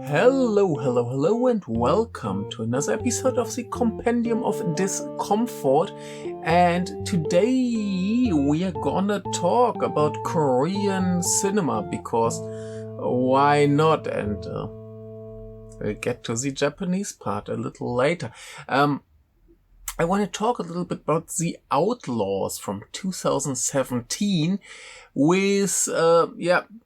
Hello, and welcome to another episode of the Compendium of Discomfort. And today we are gonna talk about Korean cinema because why not? And we'll get to the Japanese part a little later. I want to talk a little bit about the Outlaws from 2017 with,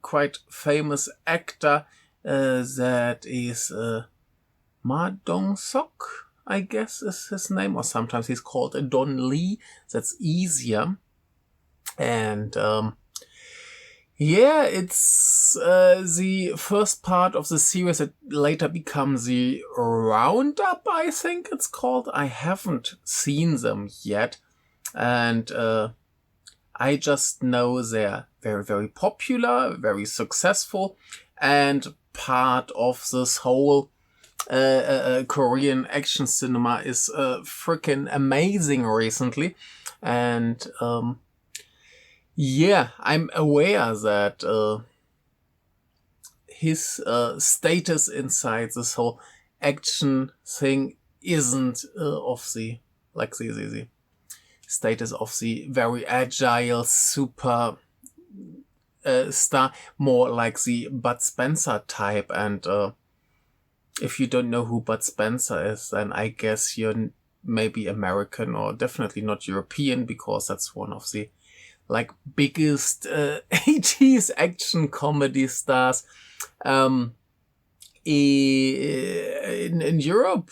quite famous actor that is Ma Dong-seok, I guess is his name, or sometimes he's called Don Lee. That's easier. And it's the first part of the series that later becomes the Roundup, I think it's called. I haven't seen them yet. And I just know they're very, very popular, very successful, and part of this whole Korean action cinema is freaking amazing recently. And I'm aware that his status inside this whole action thing isn't of the status of the very agile super star, more like the Bud Spencer type. And if you don't know who Bud Spencer is, then I guess you're maybe American or definitely not European, because that's one of the biggest 80s action comedy stars in Europe,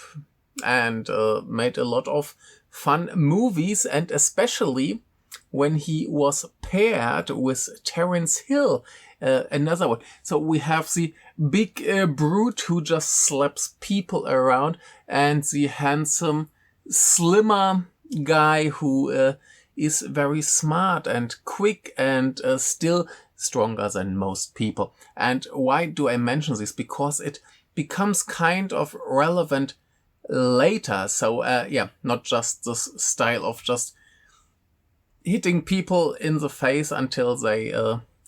and made a lot of fun movies, and especially when he was paired with Terence Hill, another one. So we have the big brute who just slaps people around, and the handsome, slimmer guy who is very smart and quick and still stronger than most people. And why do I mention this? Because it becomes kind of relevant later. So not just this style of just hitting people in the face until they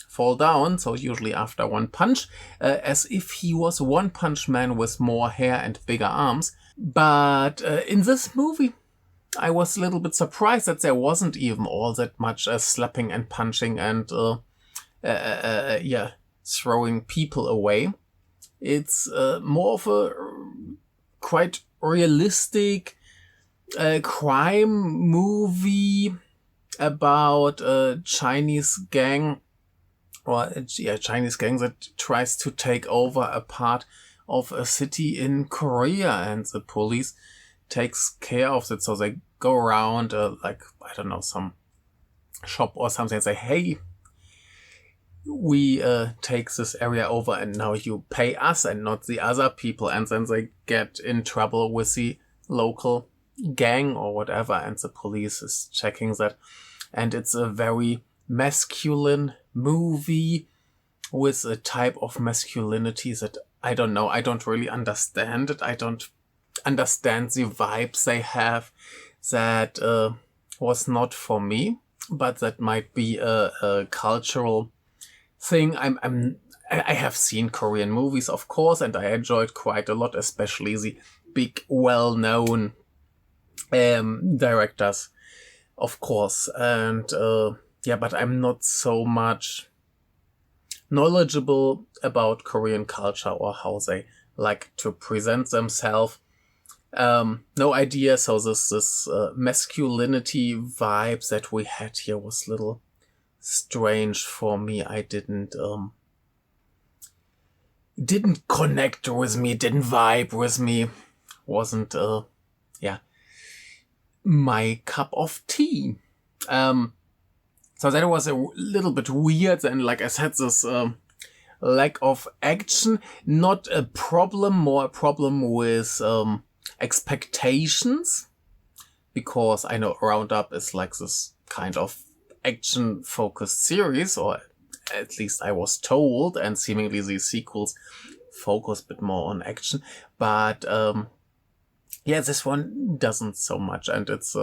fall down, so usually after one punch, as if he was One Punch Man with more hair and bigger arms. But in this movie, I was a little bit surprised that there wasn't even all that much slapping and punching and throwing people away. It's more of a quite realistic crime movie about a Chinese gang that tries to take over a part of a city in Korea, and the police takes care of it. So they go around some shop or something and say, hey, we take this area over and now you pay us and not the other people. And then they get in trouble with the local gang or whatever, and the police is checking that. And it's a very masculine movie with a type of masculinity that I don't know. I don't really understand it. I don't understand the vibes they have. That was not for me, but that might be a cultural thing. I have seen Korean movies, of course, and I enjoyed quite a lot, especially the big, well-known directors, of course. And but I'm not so much knowledgeable about Korean culture or how they like to present themselves. No idea. So this masculinity vibe that we had here was a little strange for me. I didn't connect with me, didn't vibe with me, wasn't my cup of tea. So that was a little bit weird, and like I said, this lack of action, not a problem, more a problem with expectations, because I know Roundup is like this kind of action focused series, or at least I was told, and seemingly the sequels focus a bit more on action, but this one doesn't so much. And it's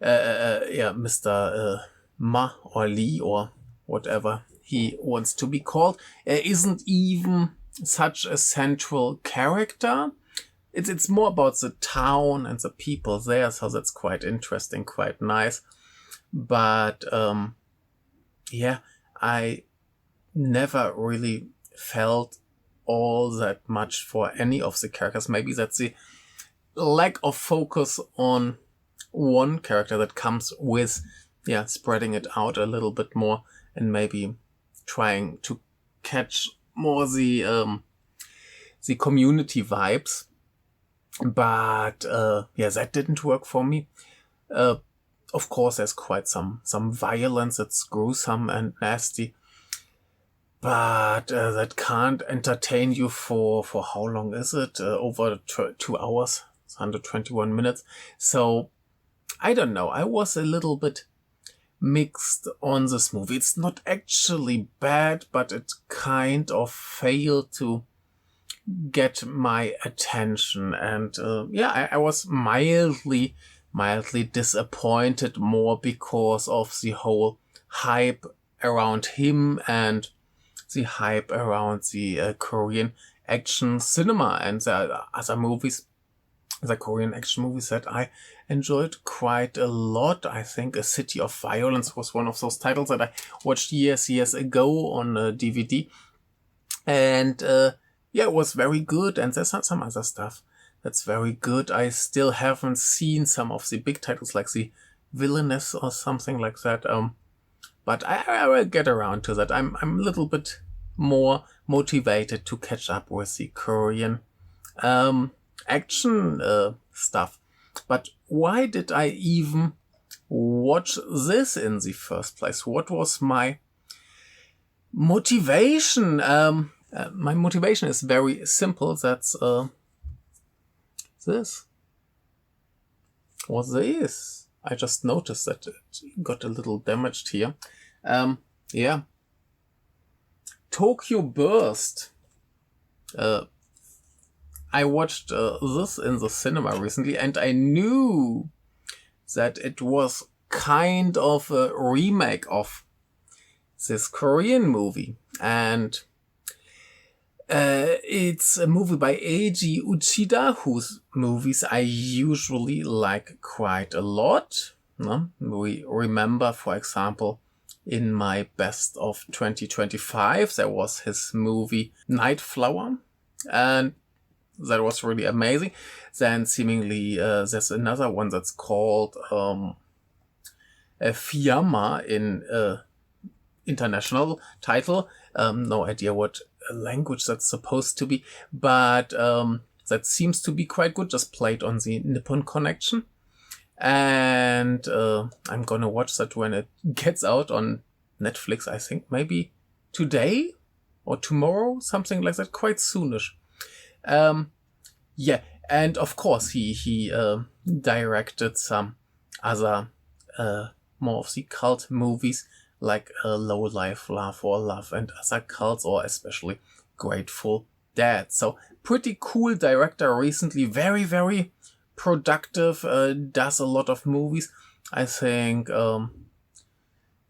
Mr. Ma or Lee or whatever he wants to be called, isn't even such a central character. It's more about the town and the people there, so that's quite interesting, quite nice. But I never really felt all that much for any of the characters. Maybe that's the lack of focus on one character that comes with spreading it out a little bit more and maybe trying to catch more the community vibes. But that didn't work for me. Of course, there's quite some violence that's gruesome and nasty, but that can't entertain you for how long is it? Over 2 hours, it's 121 minutes. So I don't know. I was a little bit mixed on this movie. It's not actually bad, but it kind of failed to get my attention. And I was mildly disappointed, more because of the whole hype around him and the hype around the Korean action cinema and the other movies, the Korean action movies that I enjoyed quite a lot. I think A City of Violence was one of those titles that I watched years ago on DVD. And it was very good. And there's some other stuff that's very good. I still haven't seen some of the big titles like The Villainess or something like that. But I will get around to that. I'm a little bit more motivated to catch up with the Korean action stuff. But why did I even watch this in the first place? What was my motivation? My motivation is very simple. That's this. What's this? I just noticed that it got a little damaged here. Tokyo Burst. I watched this in the cinema recently, and I knew that it was kind of a remake of this Korean movie. And it's a movie by Eiji Uchida, whose movies I usually like quite a lot. We remember, for example, in my best of 2025, there was his movie Night Flower, and that was really amazing. Then seemingly there's another one that's called Fiamma in international title. No idea what language that's supposed to be, but that seems to be quite good, just played on the Nippon Connection. And I'm gonna watch that when it gets out on Netflix, I think maybe today or tomorrow, something like that, quite soonish. And of course he directed some other more of the cult movies like Low Life, Love or Love and Other Cults, or especially Grateful Dead. So pretty cool director recently, very, very productive, does a lot of movies. I think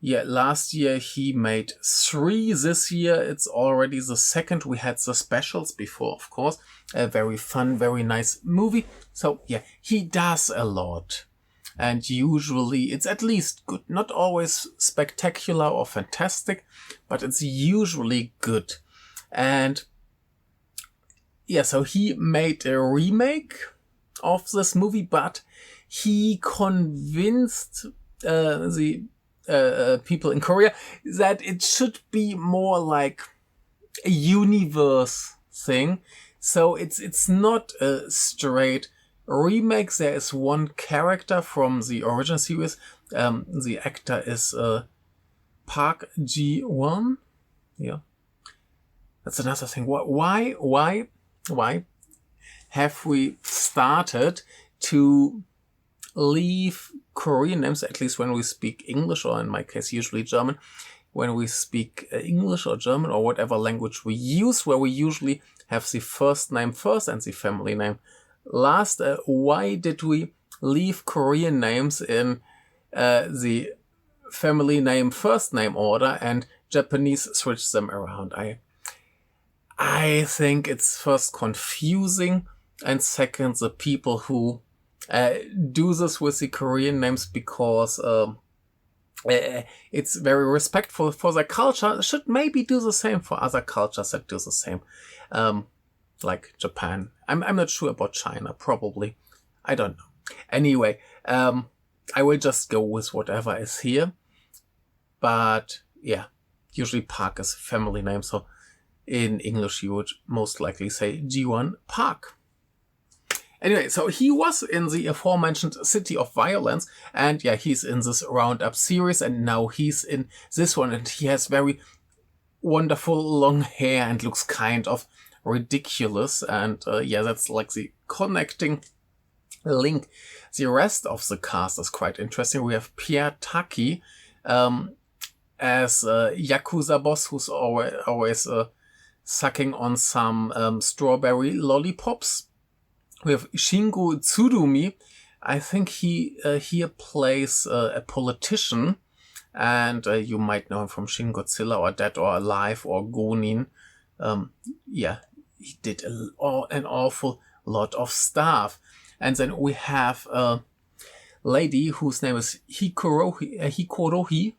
last year he made 3. This year it's already the 2nd. We had the specials before, of course. A very fun, very nice movie. So he does a lot. And usually it's at least good. Not always spectacular or fantastic, but it's usually good. And so he made a remake of this movie, but he convinced the people in Korea that it should be more like a universe thing. So it's not a straight remake. There is one character from the original series. The actor is Park Ji-won. Yeah, that's another thing. Why have we started to leave Korean names, at least when we speak English, or in my case usually German, when we speak English or German or whatever language we use, where we usually have the first name first and the family name last? Why did we leave Korean names in the family name first name order and Japanese switch them around? I think it's first confusing, and second, the people who do this with the Korean names because it's very respectful for their culture, should maybe do the same for other cultures that do the same. Like Japan. I'm not sure about China, probably. I don't know. Anyway, I will just go with whatever is here. But yeah, usually Park is a family name, so in English you would most likely say Ji-won Park. Anyway, so he was in the aforementioned City of Violence, and yeah, he's in this Roundup series, and now he's in this one, and he has very wonderful long hair and looks kind of ridiculous, and yeah, that's like the connecting link. The rest of the cast is quite interesting. We have Pierre Taki as Yakuza boss, who's always sucking on some strawberry lollipops. We have Shingo Tsurumi. I think he here plays a politician, and you might know him from Shin Godzilla or Dead or Alive or Gonin. Yeah, he did an awful lot of stuff. And then we have a lady whose name is Hikorohi.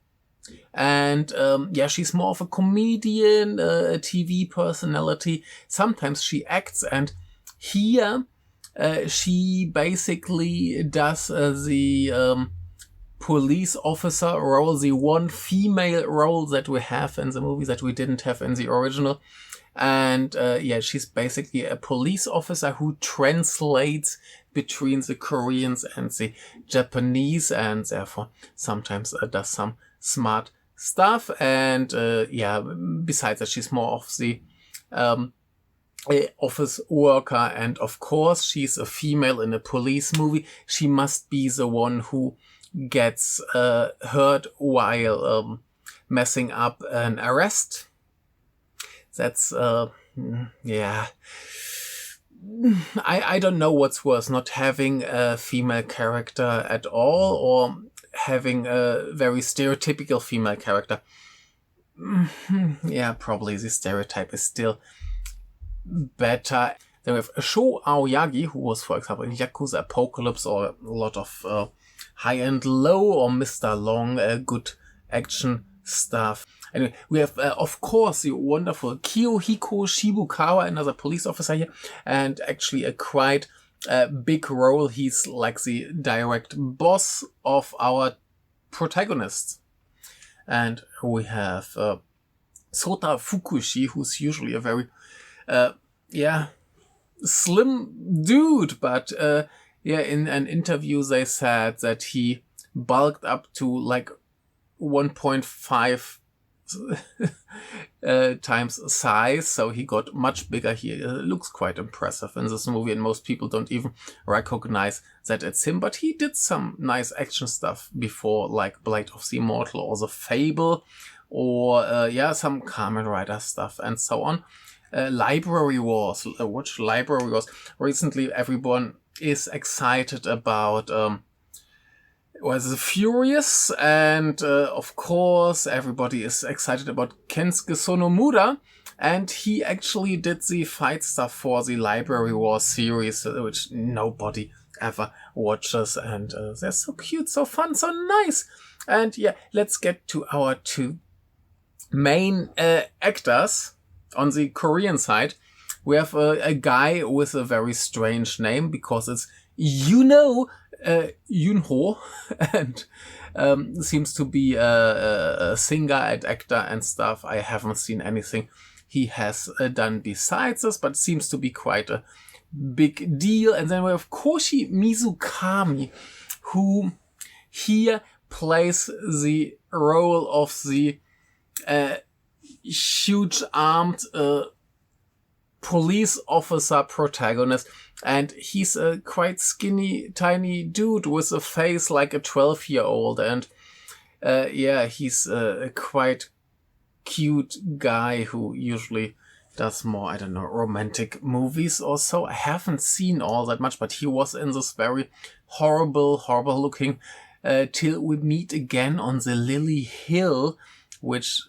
And yeah, she's more of a comedian, a TV personality. Sometimes she acts, and here she basically does the police officer role, the one female role that we have in the movie that we didn't have in the original. And yeah, she's basically a police officer who translates between the Koreans and the Japanese, and therefore sometimes does some smart stuff. And yeah, besides that, she's more of the office worker, and of course she's a female in a police movie. She must be the one who gets hurt while messing up an arrest. That's yeah, I don't know what's worse, not having a female character at all or having a very stereotypical female character. Yeah, probably the stereotype is still better. Then we have Sho Aoyagi, who was, for example, in Yakuza Apocalypse or a lot of High and Low or Mr. Long, good action stuff. Anyway, we have, of course, the wonderful Kiyohiko Shibukawa, another police officer here, and actually a quite big role. He's like the direct boss of our protagonist. And we have Sota Fukushi, who's usually a very yeah, slim dude, but yeah, in an interview they said that he bulked up to like 1.5 times size, so he got much bigger. He looks quite impressive in this movie, and most people don't even recognize that it's him, but he did some nice action stuff before, like Blade of the Immortal or The Fable, or yeah, some Kamen Rider stuff and so on. Library Wars. Watch Library Wars. Recently, everyone is excited about was the Furious, and of course, everybody is excited about Kensuke Sonomura, and he actually did the fight stuff for the Library Wars series, which nobody ever watches, and they're so cute, so fun, so nice. And yeah, let's get to our two main actors. On the Korean side, we have a guy with a very strange name because it's Yunho, and seems to be a singer and actor and stuff. I haven't seen anything he has done besides this, but seems to be quite a big deal. And then we have Koshi Mizukami, who here plays the role of the huge armed police officer protagonist, and he's a quite skinny tiny dude with a face like a 12-year-old, and yeah, he's a quite cute guy who usually does more, I don't know, romantic movies or so. I haven't seen all that much, but he was in this very horrible looking Till We Meet Again on the Lily Hill, which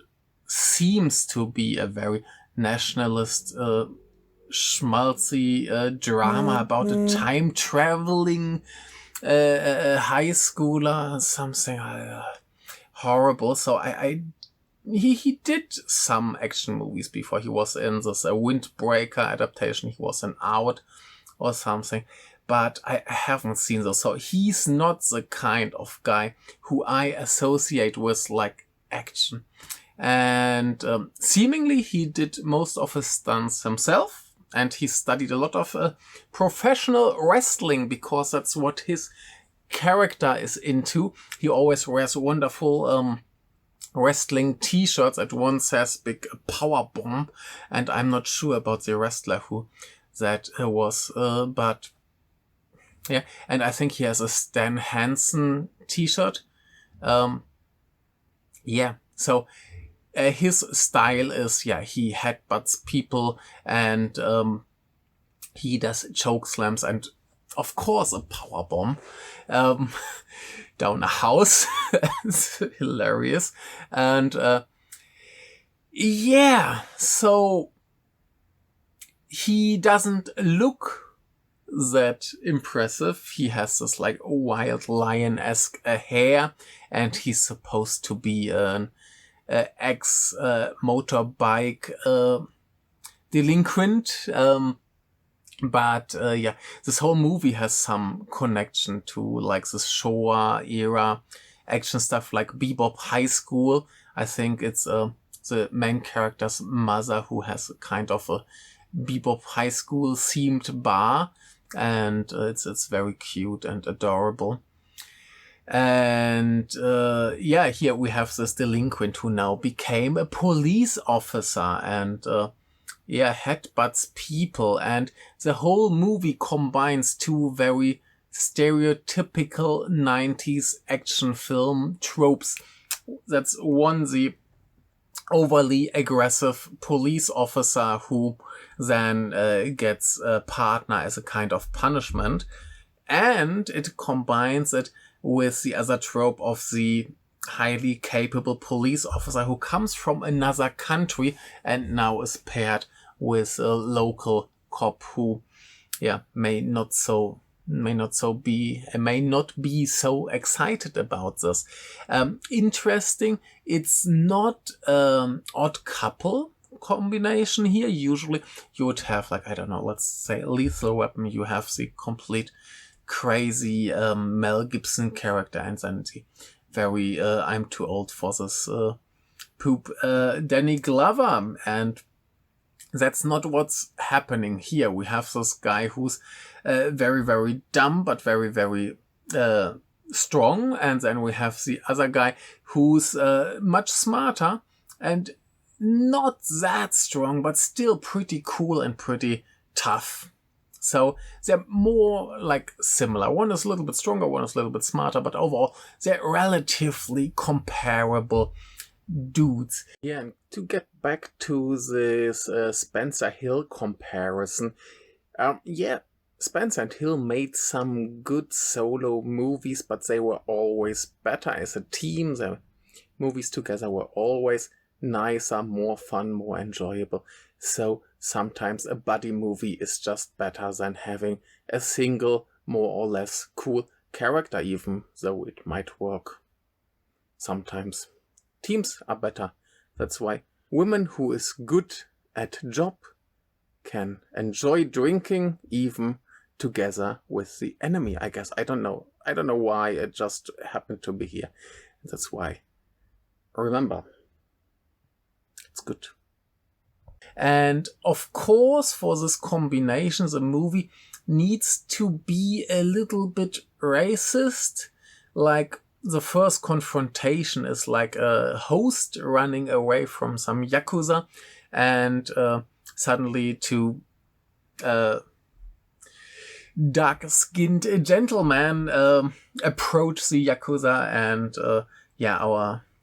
seems to be a very nationalist schmaltzy drama about a time traveling high schooler, something horrible. So he did some action movies before. He was in this Windbreaker adaptation. He was in Out or something, but I haven't seen those. So he's not the kind of guy who I associate with like action. And seemingly he did most of his stunts himself, and he studied a lot of professional wrestling because that's what his character is into. He always wears wonderful wrestling t-shirts. At one says big power bomb, and I'm not sure about the wrestler who that was, but yeah. And I think he has a Stan Hansen t-shirt. Yeah, so his style is, he headbutts people, and he does choke slams, and of course a power bomb down a house. It's hilarious. And so he doesn't look that impressive. He has this like wild lion-esque hair, and he's supposed to be an ex-motorbike delinquent. But this whole movie has some connection to like this Showa era action stuff, like Bebop High School. I think it's the main character's mother who has a kind of a Bebop High School themed bar, and it's very cute and adorable. And here we have this delinquent who now became a police officer, and headbutts people. And the whole movie combines two very stereotypical 90s action film tropes. That's one, the overly aggressive police officer who then gets a partner as a kind of punishment, and it combines it with the other trope of the highly capable police officer who comes from another country and now is paired with a local cop who may not be so excited about this. Interesting, it's not odd couple combination here. Usually you would have, like, I don't know, let's say Lethal Weapon, you have the complete crazy Mel Gibson character, and then the very I'm too old for this poop Danny Glover, and that's not what's happening here. We have this guy who's very, very dumb, but very, very strong. And then we have the other guy who's much smarter and not that strong, but still pretty cool and pretty tough. So they're more like similar. One is a little bit stronger, one is a little bit smarter, but overall they're relatively comparable dudes. Yeah, and to get back to this Spencer Hill comparison, Spencer and Hill made some good solo movies, but they were always better as a team. Their movies together were always nicer, more fun, more enjoyable. So sometimes a buddy movie is just better than having a single, more or less cool character, even though it might work. Sometimes teams are better. That's why women who is good at job can enjoy drinking even together with the enemy, I guess. I don't know why, it just happened to be here. That's why. Remember, it's good. And of course, for this combination, the movie needs to be a little bit racist. Like, the first confrontation is like a host running away from some Yakuza, and suddenly two dark-skinned gentlemen approach the Yakuza, and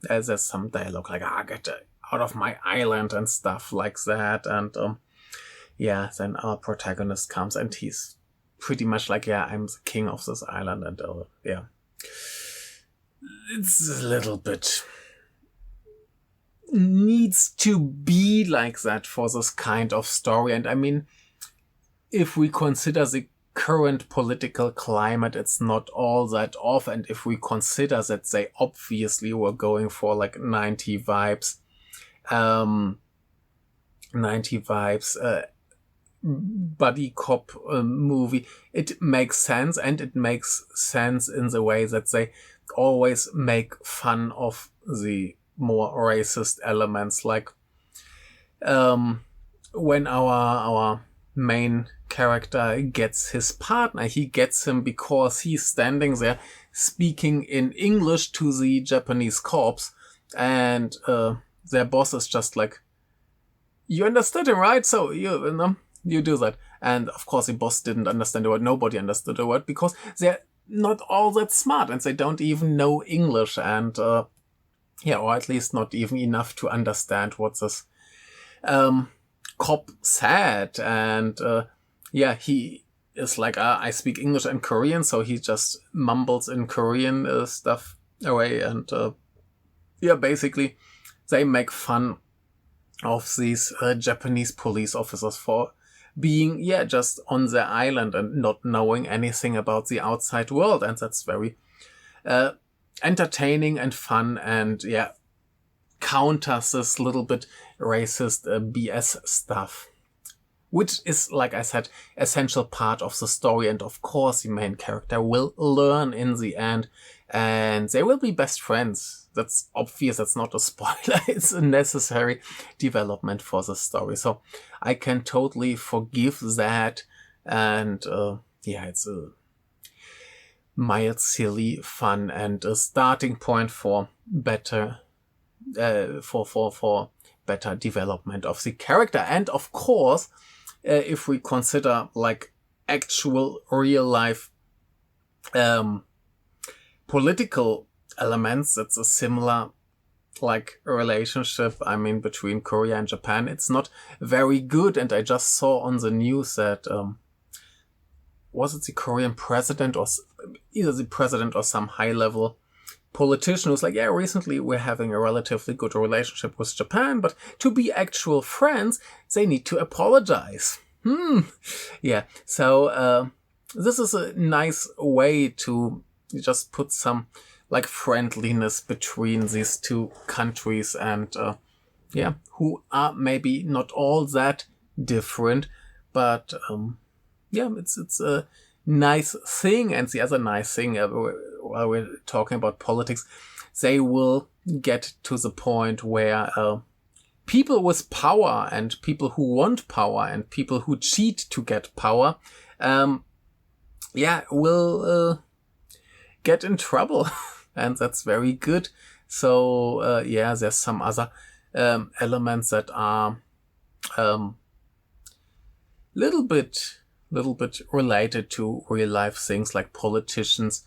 there's some dialogue like, get out of my island and stuff like that. And then our protagonist comes and he's pretty much like, I'm the king of this island, and it's a little bit needs to be like that for this kind of story. And I mean, if we consider the current political climate, it's not all that off. And if we consider that they obviously were going for like 90 vibes, buddy cop movie, it makes sense. And it makes sense in the way that they always make fun of the more racist elements, like when our main character gets his partner, he gets him because he's standing there speaking in English to the Japanese cops, and their boss is just like, you understood him, right? So you do that. And of course the boss didn't understand the word, nobody understood the word, because they're not all that smart and they don't even know English, and or at least not even enough to understand what this cop said. And he is like, I speak English and Korean, so he just mumbles in Korean stuff away. And basically they make fun of these Japanese police officers for being just on their island and not knowing anything about the outside world. And that's very entertaining and fun, and counters this little bit racist BS stuff, which is, like I said, essential part of the story. And of course the main character will learn in the end, and they will be best friends. That's obvious. That's not a spoiler. It's a necessary development for the story. So I can totally forgive that. And it's a mild, silly fun, and a starting point for better for better development of the character. And of course, if we consider like actual real life political elements, it's a similar like relationship, I mean, between Korea and Japan. It's not very good. And I just saw on the news that was it the Korean president, or either the president or some high level politician who's like, recently we're having a relatively good relationship with Japan, but to be actual friends, they need to apologize. So this is a nice way to just put some like friendliness between these two countries, and who are maybe not all that different, but it's a nice thing. And the other nice thing, while we're talking about politics, they will get to the point where people with power and people who want power and people who cheat to get power will get in trouble. And that's very good. So there's some other elements that are little bit related to real life things, like politicians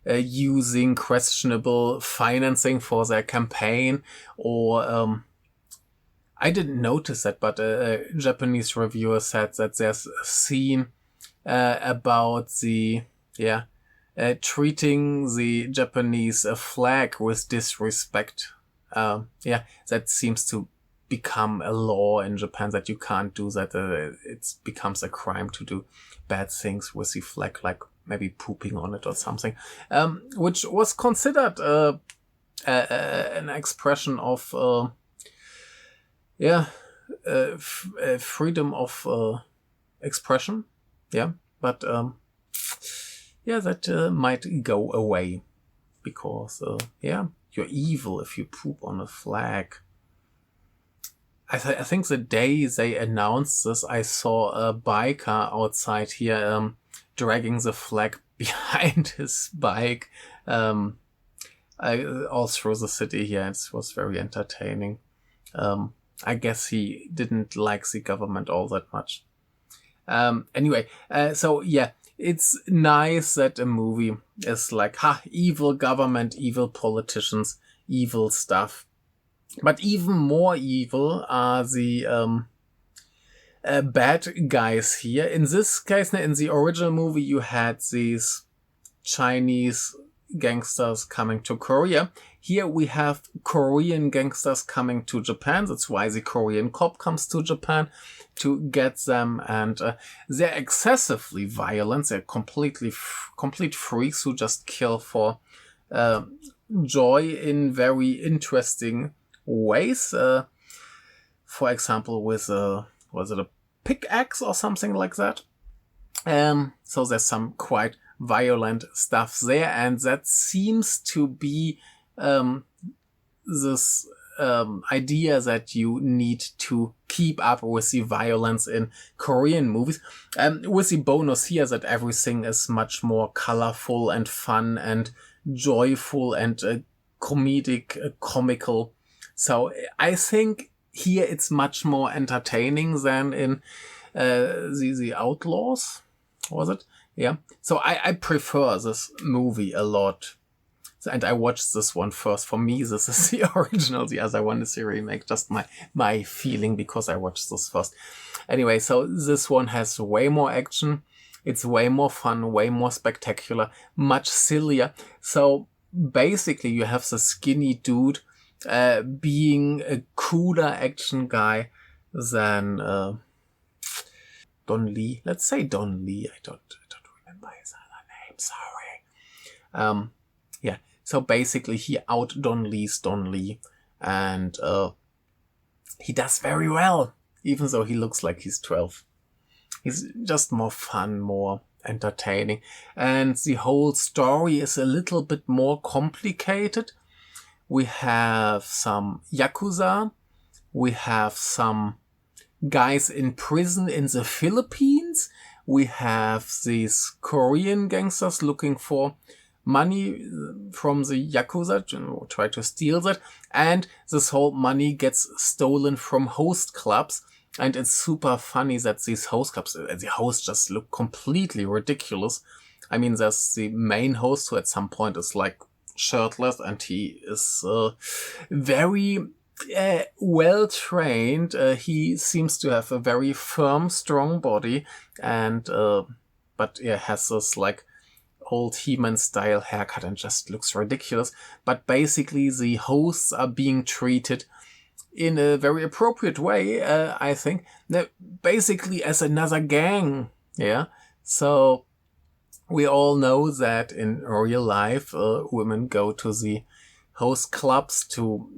using questionable financing for their campaign, or I didn't notice that, but a Japanese reviewer said that there's a scene about the treating the Japanese flag with disrespect. That seems to become a law in Japan, that you can't do that. It becomes a crime to do bad things with the flag, like maybe pooping on it or something, which was considered an expression of freedom of expression. But that might go away, because you're evil if you poop on a flag. I think the day they announced this, I saw a biker outside here dragging the flag behind his bike all through the city here. It was very entertaining. I guess he didn't like the government all that much. It's nice that a movie is like, evil government, evil politicians, evil stuff. But even more evil are the bad guys here. In this case, in the original movie, you had these Chinese gangsters coming to Korea. here we have Korean gangsters coming to Japan. That's why the Korean cop comes to Japan to get them. And they're excessively violent. They're complete freaks who just kill for joy in very interesting ways. For example, with was it a pickaxe or something like that? So there's some quite violent stuff there, and that seems to be this idea that you need to keep up with the violence in Korean movies, with the bonus here that everything is much more colorful and fun and joyful and comical. So I think here it's much more entertaining than in the Outlaws, was it? Yeah. So I prefer this movie a lot. And I watched this one first. For me, this is the original. The other one is the remake. Just my feeling, because I watched this first. Anyway, so this one has way more action. It's way more fun, way more spectacular, much sillier. So basically, you have the skinny dude being a cooler action guy than Don Lee. Let's say Don Lee. I don't remember his other name. Sorry. Yeah. So basically, he out Don Lee's Don Lee, and he does very well, even though he looks like he's 12. He's just more fun, more entertaining, and the whole story is a little bit more complicated. We have some Yakuza, we have some guys in prison in the Philippines, we have these Korean gangsters looking for money from the Yakuza, try to steal that, and this whole money gets stolen from host clubs, and it's super funny that these host clubs, the hosts just look completely ridiculous. I mean, there's the main host who at some point is like shirtless, and he is very well trained. He seems to have a very firm, strong body, and but has this like old He-Man style haircut and just looks ridiculous. But basically, the hosts are being treated in a very appropriate way, I think. Basically, as another gang. Yeah. So we all know that in real life, women go to the host clubs to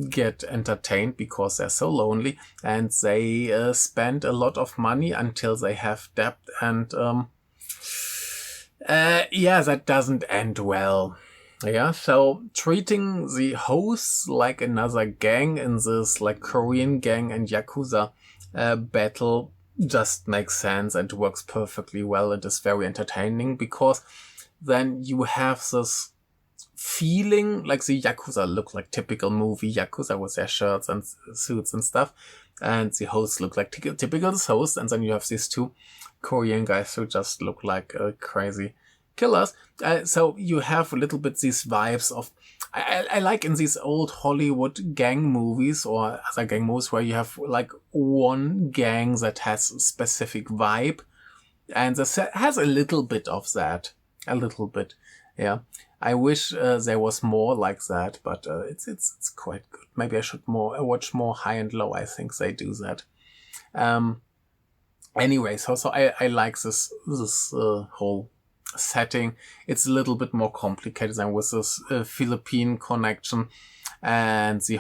get entertained because they're so lonely, and they spend a lot of money until they have debt, and that doesn't end well. Yeah, so treating the hosts like another gang in this like Korean gang and Yakuza battle just makes sense and works perfectly well. It is very entertaining because then you have this feeling like the Yakuza look like typical movie Yakuza with their shirts and suits and stuff, and the hosts look like typical hosts, and then you have these two Korean guys who just look like crazy killers. So you have a little bit these vibes of, I like in these old Hollywood gang movies or other gang movies where you have like one gang that has a specific vibe, and this has a little bit of that. A little bit, yeah. I wish there was more like that, but it's quite good. Maybe I should watch more High and Low. I think they do that. Anyway, so I like this whole setting. It's a little bit more complicated than with this Philippine connection and the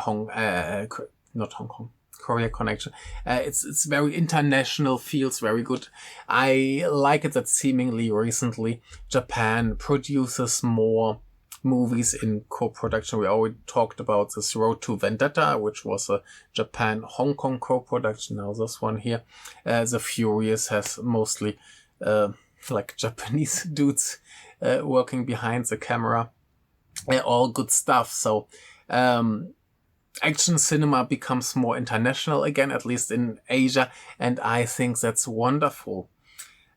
Korea connection. It's very international, feels very good. I like it that seemingly recently Japan produces more movies in co-production. We already talked about this Road to Vendetta, which was a Japan-Hong Kong co-production. Now this one here, The Furious, has mostly like Japanese dudes working behind the camera. All good stuff. So action cinema becomes more international again, at least in Asia, and I think that's wonderful.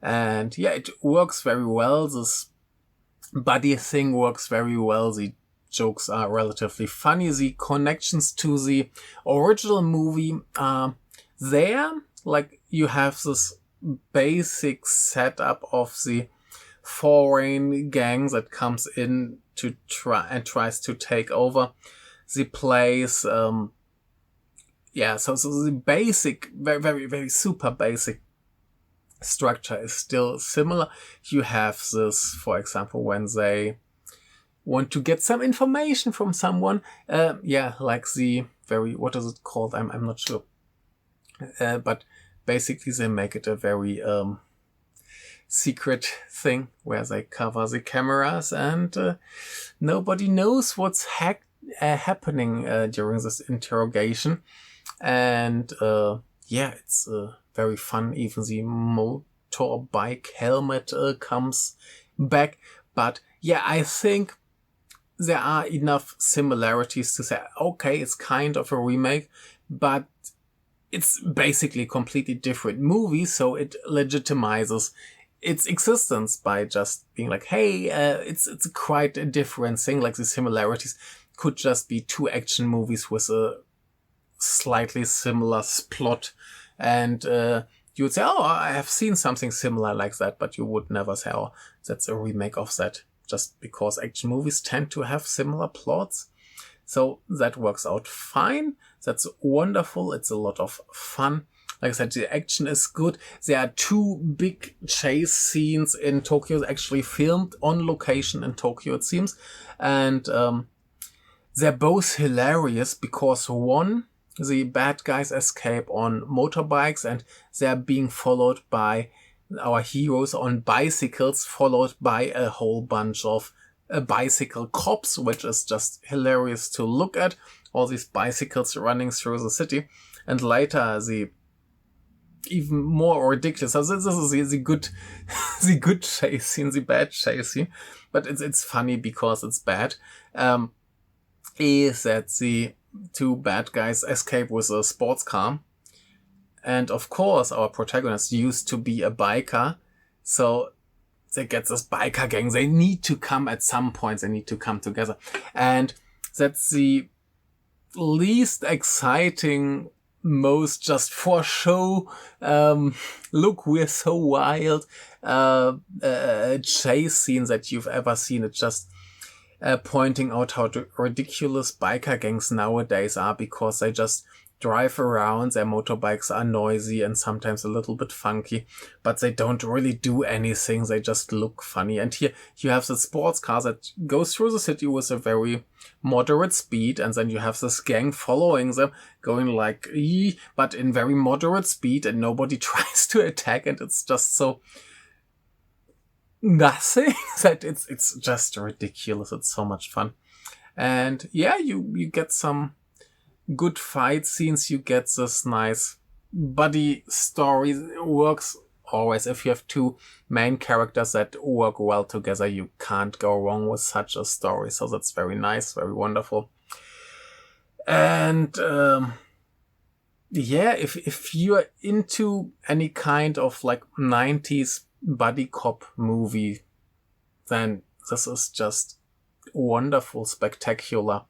And yeah, it works very well. This buddy thing works very well. The jokes are relatively funny. The connections to the original movie are there. Like, you have this basic setup of the foreign gang that comes in to tries to take over the place. So the basic, very, very, very super basic structure is still similar. You have this, for example, when they want to get some information from someone, like the very, what is it called? I'm not sure. But basically they make it a very secret thing where they cover the cameras and nobody knows what's happening during this interrogation. And it's very fun. Even the motorbike helmet comes back. But yeah, I think there are enough similarities to say, okay, it's kind of a remake, but it's basically a completely different movie, so it legitimizes its existence by just being like, hey, it's quite a different thing. Like the similarities could just be two action movies with a slightly similar plot, and you would say, oh, I have seen something similar like that, but you would never say, oh, that's a remake of that, just because action movies tend to have similar plots. So that works out fine. That's wonderful. It's a lot of fun. Like I said, the action is good. There are two big chase scenes in Tokyo, actually filmed on location in Tokyo, it seems. And they're both hilarious because one, the bad guys escape on motorbikes and they're being followed by our heroes on bicycles, followed by a whole bunch of bicycle cops, which is just hilarious to look at. All these bicycles running through the city. And later, the even more ridiculous. So this is the good, the good chase scene, the bad chase scene. But it's funny because it's bad. Is that the two bad guys escape with a sports car. And of course, our protagonist used to be a biker. So they get this biker gang. They need to come at some point. They need to come together. And that's the least exciting, most just for show, look, we're so wild, chase scene that you've ever seen. It's just pointing out how ridiculous biker gangs nowadays are, because they just drive around, their motorbikes are noisy and sometimes a little bit funky, but they don't really do anything, they just look funny. And here you have the sports car that goes through the city with a very moderate speed, and then you have this gang following them, going like, but in very moderate speed, and nobody tries to attack, and it's just so nothing that it's just ridiculous. It's so much fun. And yeah, you get some good fight scenes, you get this nice buddy story. It works always. If you have two main characters that work well together, you can't go wrong with such a story. So that's very nice, very wonderful. And if you're into any kind of like 90s buddy cop movie, then this is just wonderful, spectacular.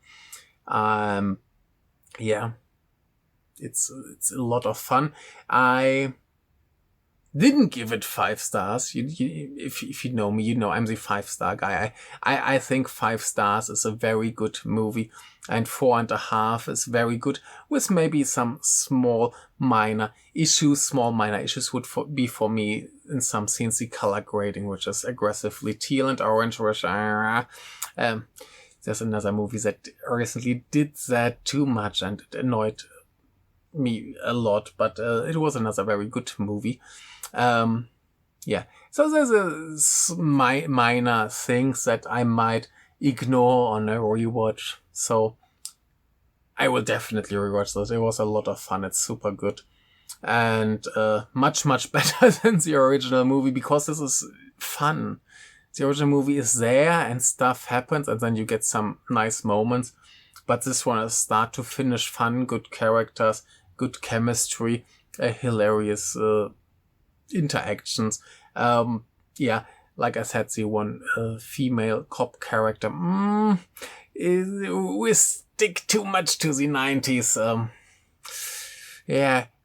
It's a lot of fun. I didn't give it 5 stars. If you know me, you know I'm the 5-star guy. I think 5 stars is a very good movie, and 4.5 is very good, with maybe some small minor issues. Small minor issues would be for me in some scenes the color grading, which is aggressively teal and orange, which there's another movie that recently did that too much and it annoyed me a lot, but it was another very good movie. So there's minor things that I might ignore on a rewatch. So I will definitely rewatch this. It was a lot of fun. It's super good. And much, much better than the original movie, because this is fun. The original movie is there and stuff happens and then you get some nice moments. But this one is start to finish fun, good characters, good chemistry, hilarious interactions. Like I said, the one female cop character, we stick too much to the 90s.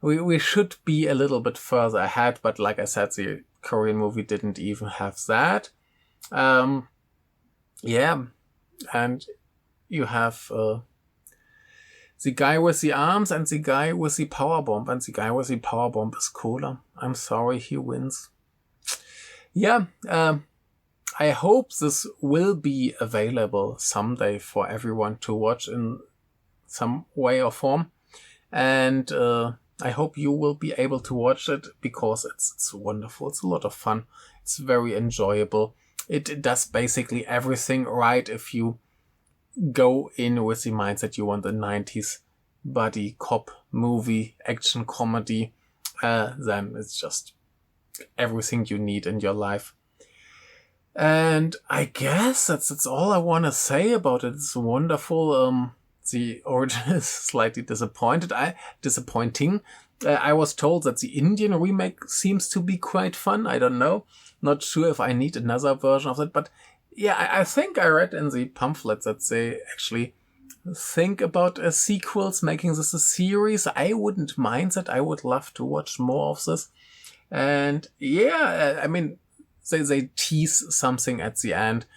We should be a little bit further ahead, but like I said, the Korean movie didn't even have that. Yeah, and you have the guy with the arms and the guy with the power bomb, and the guy with the power bomb is cooler. I'm sorry, he wins. Yeah, I hope this will be available someday for everyone to watch in some way or form. And I hope you will be able to watch it, because it's wonderful. It's a lot of fun. It's very enjoyable. It does basically everything right if you go in with the mindset you want a 90s buddy cop movie, action comedy. Then it's just everything you need in your life. And I guess that's all I want to say about it. It's wonderful. The origin is slightly disappointing. I was told that the Indian remake seems to be quite fun. I don't know. Not sure if I need another version of it. But yeah, I think I read in the pamphlet that they actually think about sequels, making this a series. I wouldn't mind that. I would love to watch more of this. And yeah, I mean, they tease something at the end.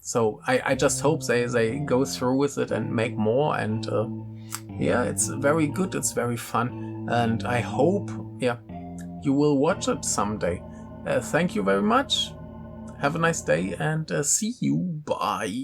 So I just hope they go through with it and make more. And yeah, it's very good. It's very fun. And I hope, yeah, you will watch it someday. Thank you very much. Have a nice day and see you. Bye.